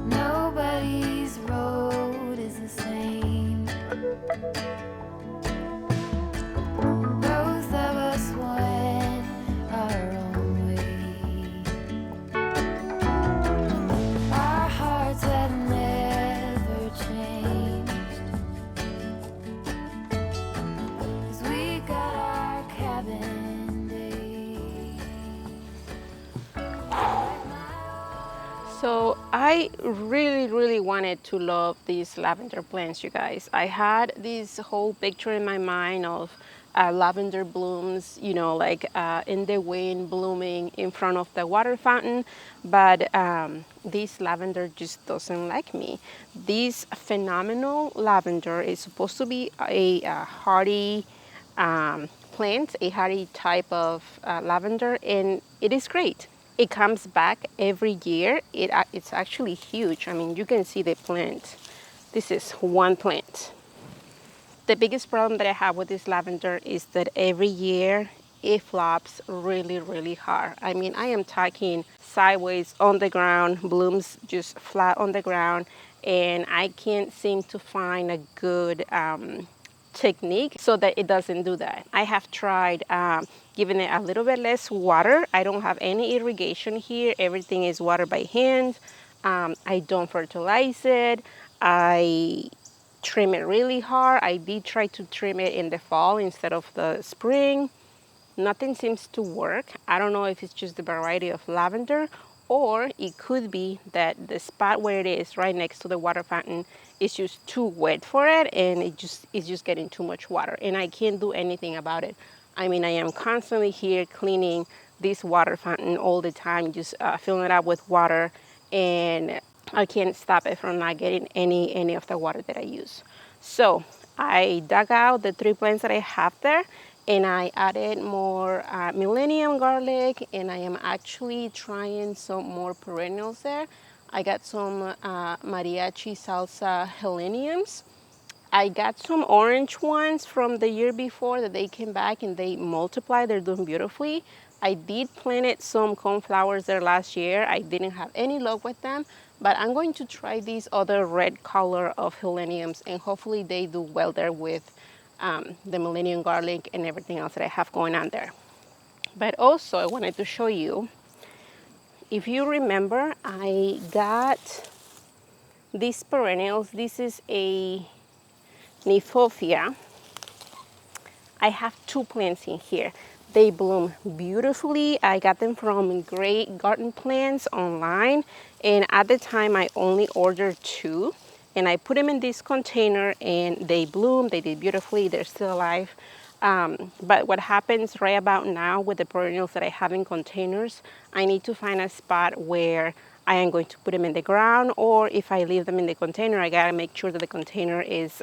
Nobody's road is the same. Both of us went our own way. Our hearts had never changed. 'Cause we got our cabin days. So I really wanted to love these lavender plants, you guys. I had this whole picture in my mind of lavender blooms, you know, like in the wind blooming in front of the water fountain, but this lavender just doesn't like me. This phenomenal lavender is supposed to be a hardy plant, a hardy type of lavender, and it is great. It comes back every year. It's actually huge. I mean, you can see the plant. This is one plant. The biggest problem that I have with this lavender is that every year it flops really hard. I mean, I am talking sideways on the ground, blooms just flat on the ground, and I can't seem to find a good technique so that it doesn't do that. I have tried giving it a little bit less water. I don't have any irrigation here. Everything is water by hand. I don't fertilize it. I trim it really hard. I did try to trim it in the fall instead of the spring. Nothing seems to work. I don't know if it's just the variety of lavender, or it could be that the spot where it is right next to the water fountain is just too wet for it, and it's just getting too much water, and I can't do anything about it. I mean, I am constantly here cleaning this water fountain all the time, just filling it up with water, and I can't stop it from not getting any of the water that I use. So I dug out the 3 plants that I have there, and I added more millennium garlic, and I am actually trying some more perennials there. I got some mariachi salsa heleniums. I got some orange ones from the year before that they came back and they multiply. They're doing beautifully. I did plant some coneflowers there last year. I didn't have any luck with them, but I'm going to try these other red color of heleniums, and hopefully they do well there with the millennium garlic and everything else that I have going on there. But also I wanted to show you, if you remember, I got these perennials. This is a Nymphophia. I have 2 plants in here. They bloom beautifully. I got them from Great Garden Plants online, and at the time I only ordered 2, and I put them in this container and they bloom. They did beautifully. They're still alive. But what happens right about now with the perennials that I have in containers, I need to find a spot where I am going to put them in the ground, or if I leave them in the container, I gotta make sure that the container is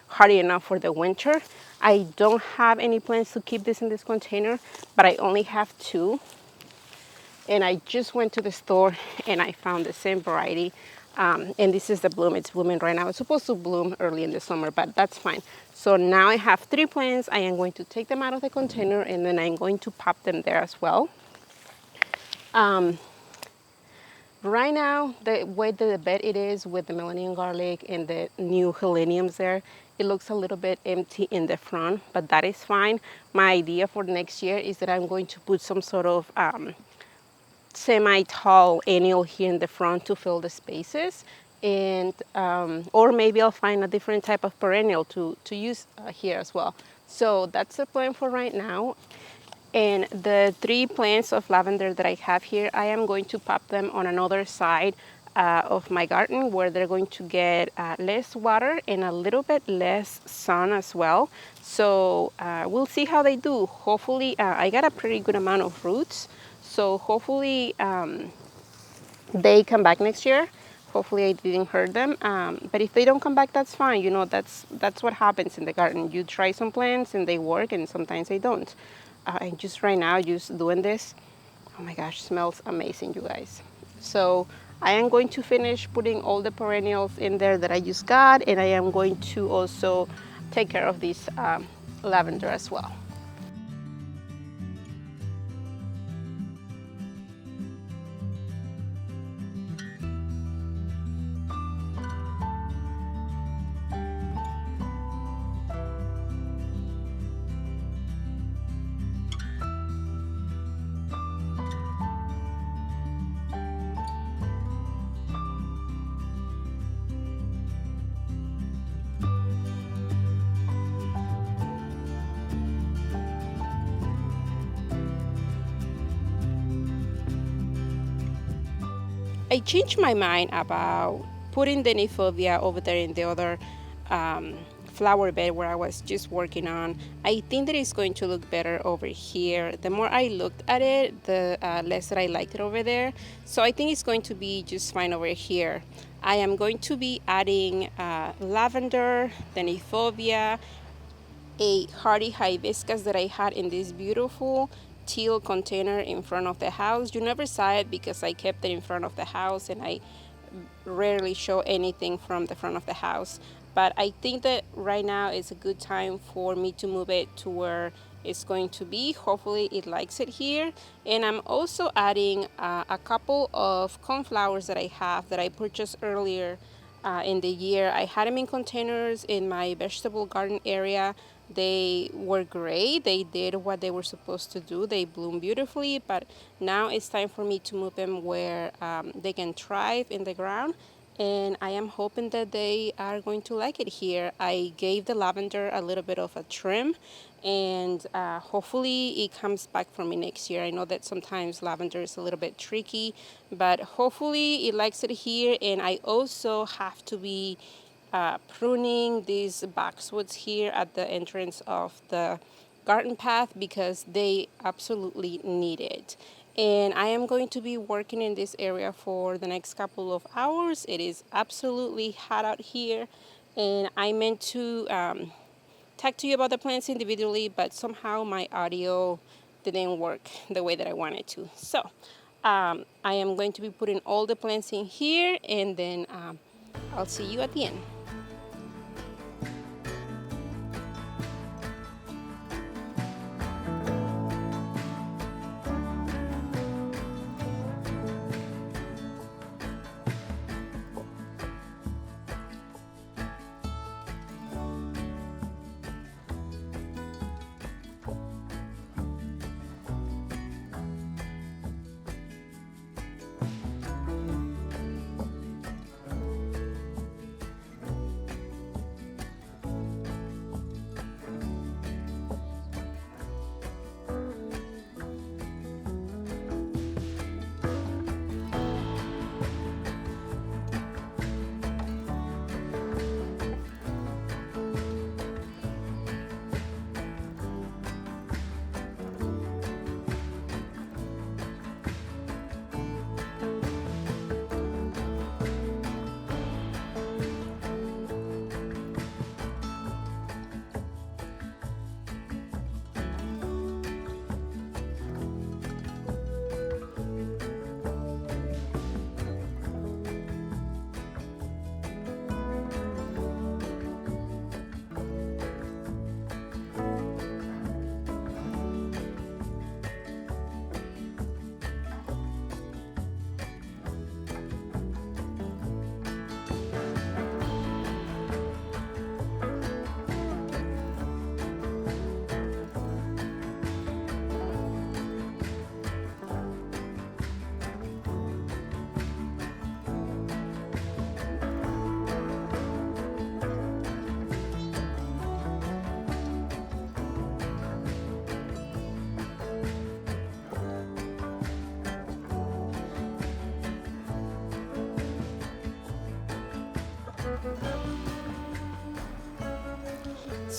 hardy enough for the winter. I don't have any plans to keep this in this container, but I only have 2. And I just went to the store and I found the same variety. And this is the bloom. It's blooming right now. It's supposed to bloom early in the summer, but that's fine. So now I have 3 plants. I am going to take them out of the container, and then I'm going to pop them there as well. Right now, the way that the bed it is with the millennium garlic and the new heleniums there, it looks a little bit empty in the front, but that is fine. My idea for next year is that I'm going to put some sort of semi-tall annual here in the front to fill the spaces, and or maybe I'll find a different type of perennial to use here as well. So that's the plan for right now. And the 3 plants of lavender that I have here, I am going to pop them on another side of my garden where they're going to get less water and a little bit less sun as well. So we'll see how they do. Hopefully, I got a pretty good amount of roots. So hopefully they come back next year. Hopefully I didn't hurt them. But if they don't come back, that's fine. You know, that's what happens in the garden. You try some plants and they work, and sometimes they don't. And just right now, just doing this, oh my gosh, smells amazing, you guys. So I am going to finish putting all the perennials in there that I just got, and I am going to also take care of this lavender as well. I changed my mind about putting the Nifovia over there in the other um, flower bed where I was just working on. I think that it's going to look better over here. The more I looked at it, the less that I liked it over there. So I think it's going to be just fine over here. I am going to be adding lavender, the Nifovia, a hardy hibiscus that I had in this beautiful teal container in front of the house. You never saw it because I kept it in front of the house and I rarely show anything from the front of the house. But I think that right now is a good time for me to move it to where it's going to be. Hopefully it likes it here. And I'm also adding a couple of coneflowers that I have that I purchased earlier in the year. I had them in containers in my vegetable garden area. They were great. They did what they were supposed to do. They bloom beautifully, but now it's time for me to move them where they can thrive in the ground. And I am hoping that they are going to like it here. I gave the lavender a little bit of a trim, and hopefully it comes back for me next year. I know that sometimes lavender is a little bit tricky, but hopefully it likes it here. And I also have to be pruning these boxwoods here at the entrance of the garden path because they absolutely need it. And I am going to be working in this area for the next couple of hours. It is absolutely hot out here, and I meant to talk to you about the plants individually, but somehow my audio didn't work the way that I wanted to. So I am going to be putting all the plants in here, and then I'll see you at the end.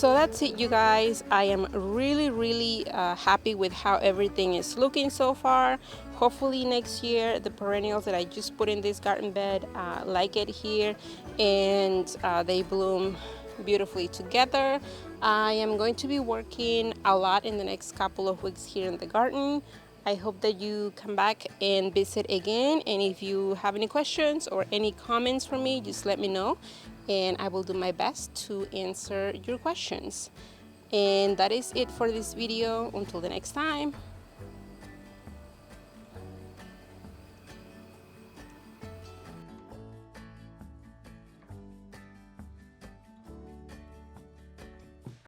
So that's it, you guys. I am really happy with how everything is looking so far. Hopefully next year the perennials that I just put in this garden bed like it here, and they bloom beautifully together. I am going to be working a lot in the next couple of weeks here in the garden. I hope that you come back and visit again, and if you have any questions or any comments for me, just let me know and I will do my best to answer your questions. And that is it for this video. Until the next time.